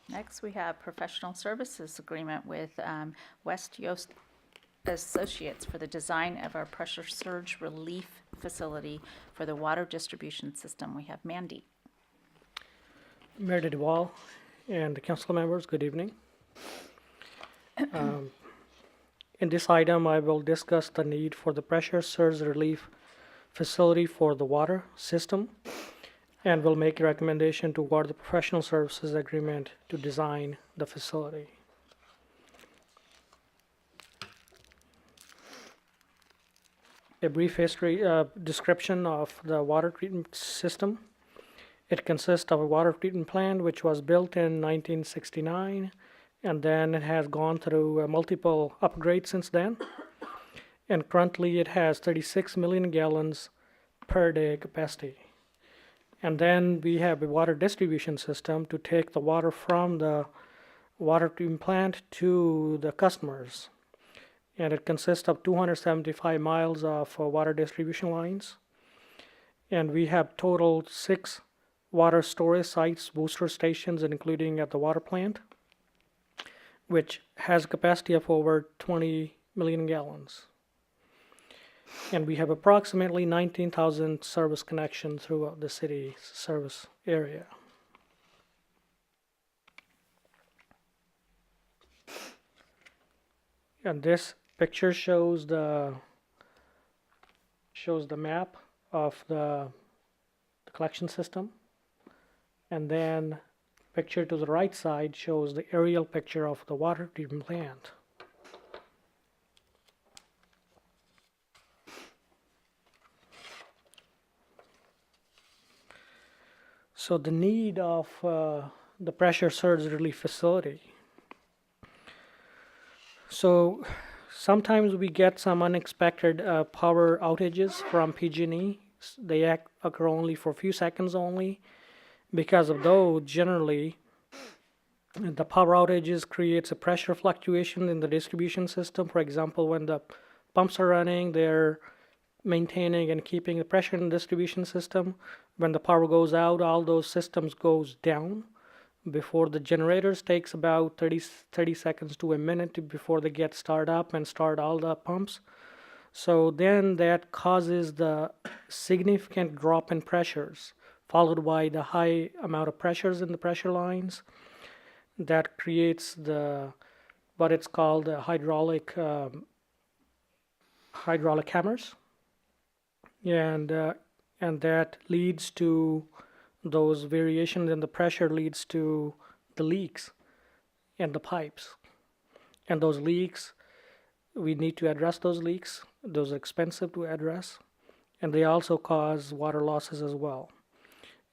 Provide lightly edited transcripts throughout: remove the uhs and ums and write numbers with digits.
Next, we have professional services agreement with West Yost Associates for the design of our pressure surge relief facility for the water distribution system. We have Mandy. Mayor Dewall and the council members, good evening. In this item, I will discuss the need for the pressure surge relief facility for the water system and will make a recommendation toward the professional services agreement to design the facility. A brief description of the water treatment system. It consists of a water treatment plant which was built in 1969, and then it has gone through multiple upgrades since then. And currently it has 36 million gallons per day capacity. And then we have a water distribution system to take the water from the water treatment plant to the customers. And it consists of 275 miles of water distribution lines. And we have total 6 water storage sites, booster stations, including at the water plant, which has a capacity of over 20 million gallons. And we have approximately 19,000 service connections throughout the city's service area. And this picture shows the map of the collection system. And then picture to the right side shows the aerial picture of the water treatment plant. So the need of the pressure surge relief facility. So sometimes we get some unexpected power outages from PG&E. They occur only for a few seconds only. Because of those, generally, the power outages creates a pressure fluctuation in the distribution system. For example, when the pumps are running, they're maintaining and keeping the pressure in the distribution system. When the power goes out, all those systems goes down. Before the generators takes about 30 seconds to a minute before they get started up and start all the pumps. So then that causes the significant drop in pressures, followed by the high amount of pressures in the pressure lines. That creates what it's called the hydraulic hammers, and that leads to those variations in the pressure leads to the leaks in the pipes, and those leaks, we need to address those leaks. Those are expensive to address, and they also cause water losses as well.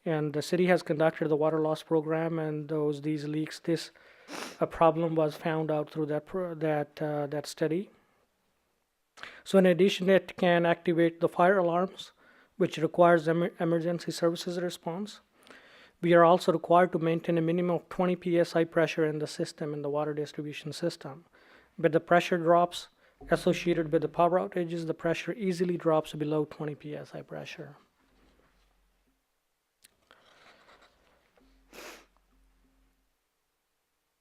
And the city has conducted the water loss program, and these leaks, this problem was found out through that study. So in addition, it can activate the fire alarms, which requires emergency services response. We are also required to maintain a minimum of 20 psi pressure in the system, in the water distribution system. But the pressure drops associated with the power outages, the pressure easily drops below 20 psi pressure.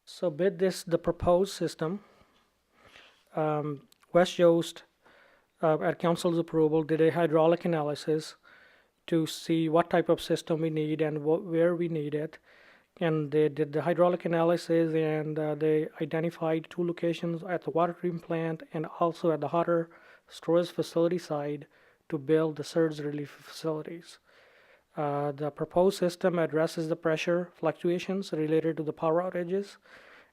So with this, the proposed system, West Yost, at council's approval, did a hydraulic analysis to see what type of system we need and where we need it. And they did the hydraulic analysis, and they identified 2 locations at the water treatment plant and also at the water storage facility side to build the surge relief facilities. The proposed system addresses the pressure fluctuations related to the power outages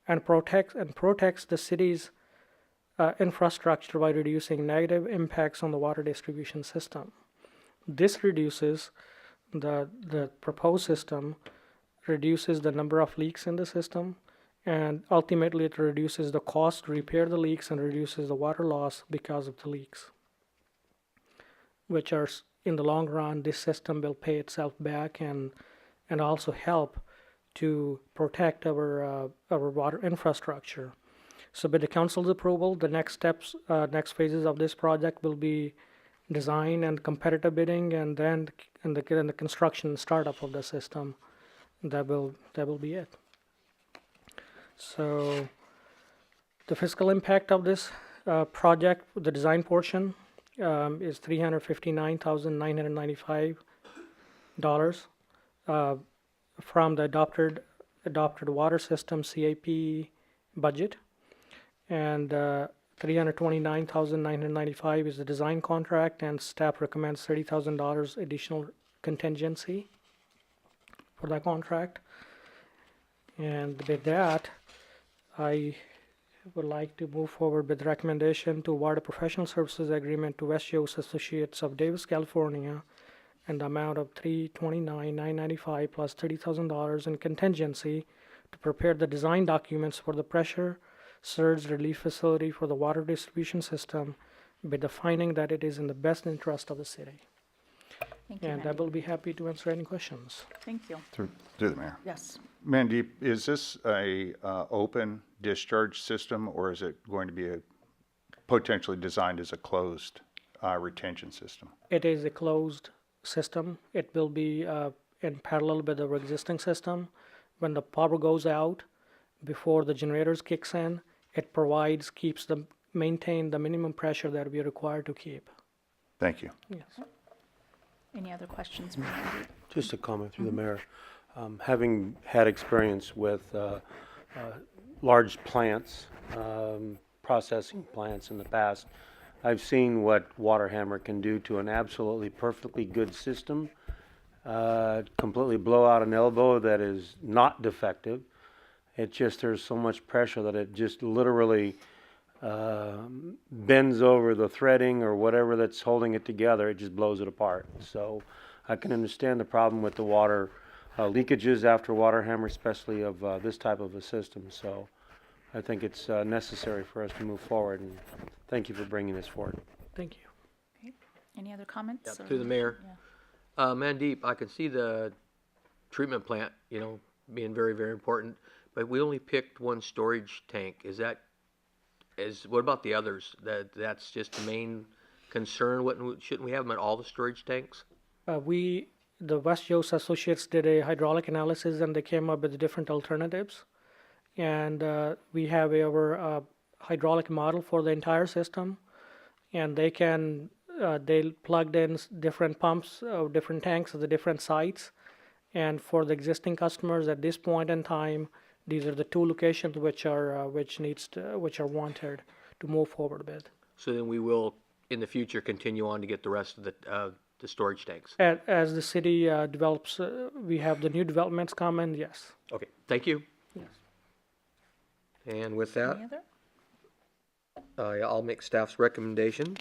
and protects the city's infrastructure by reducing negative impacts on the water distribution system. This reduces the proposed system reduces the number of leaks in the system, and ultimately it reduces the cost to repair the leaks and reduces the water loss because of the leaks, which are in the long run, this system will pay itself back and also help to protect our water infrastructure. So with the council's approval, the next phases of this project will be design and competitive bidding, and then the construction startup of the system. That will be it. So the fiscal impact of this project, the design portion, is $359,995 from the adopted water system CIP budget, and $329,995 is the design contract, and staff recommends $30,000 additional contingency for that contract. And with that, I would like to move forward with recommendation to award a professional services agreement to West Yost Associates of Davis, California, and the amount of $329,995 plus $30,000 in contingency to prepare the design documents for the pressure surge relief facility for the water distribution system, with the finding that it is in the best interest of the city. Thank you, And I Mandeep. will be happy to answer any questions. Thank you. Through the mayor. Yes. Mandeep, is this a open discharge system, or is it going to be potentially designed as a closed retention system? It is a closed system. It will be in parallel with our existing system. When the power goes out, before the generators kicks in, it maintain the minimum pressure that we are required to keep. Thank you. Yes. Any other questions for Mandeep? Just a comment through the mayor. Having had experience with large plants, processing plants in the past, I've seen what Waterhammer can do to an absolutely perfectly good system, completely blow out an elbow that is not defective. It just, there's so much pressure that it just literally bends over the threading or whatever that's holding it together. It just blows it apart. So I can understand the problem with the water leakages after Waterhammer, especially of this type of a system. So I think it's necessary for us to move forward, and thank you for bringing this forward. Thank you. Okay. Any other comments? Yeah, or- through the mayor. Yeah. Mandeep, I can see the treatment plant, being very, very important, but we only picked one storage tank. What about the others? That's just the main concern. Shouldn't we have them at all the storage tanks? The West Yost Associates did a hydraulic analysis, and they came up with different alternatives. And we have our hydraulic model for the entire system, and they plugged in different pumps, different tanks at the different sites. And for the existing customers at this point in time, these are the two locations which are wanted to move forward with. So then we will, in the future, continue on to get the rest of the storage tanks. As the city develops, we have the new developments come in. Yes. Okay, thank you. Yes. And with that, Any other? I'll make staff's recommendation.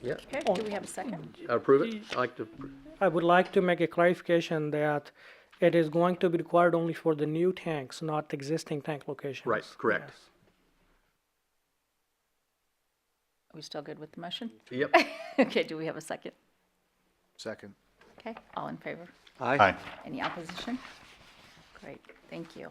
Yeah, Okay, do we have a second? approve it. I'd like to. I would like to make a clarification that it is going to be required only for the new tanks, not existing tank locations. Right, correct. Yes. Are we still good with the motion? Yep. Okay, do we have a second? Second. Okay, all in favor? Aye. Any opposition? Great, thank you.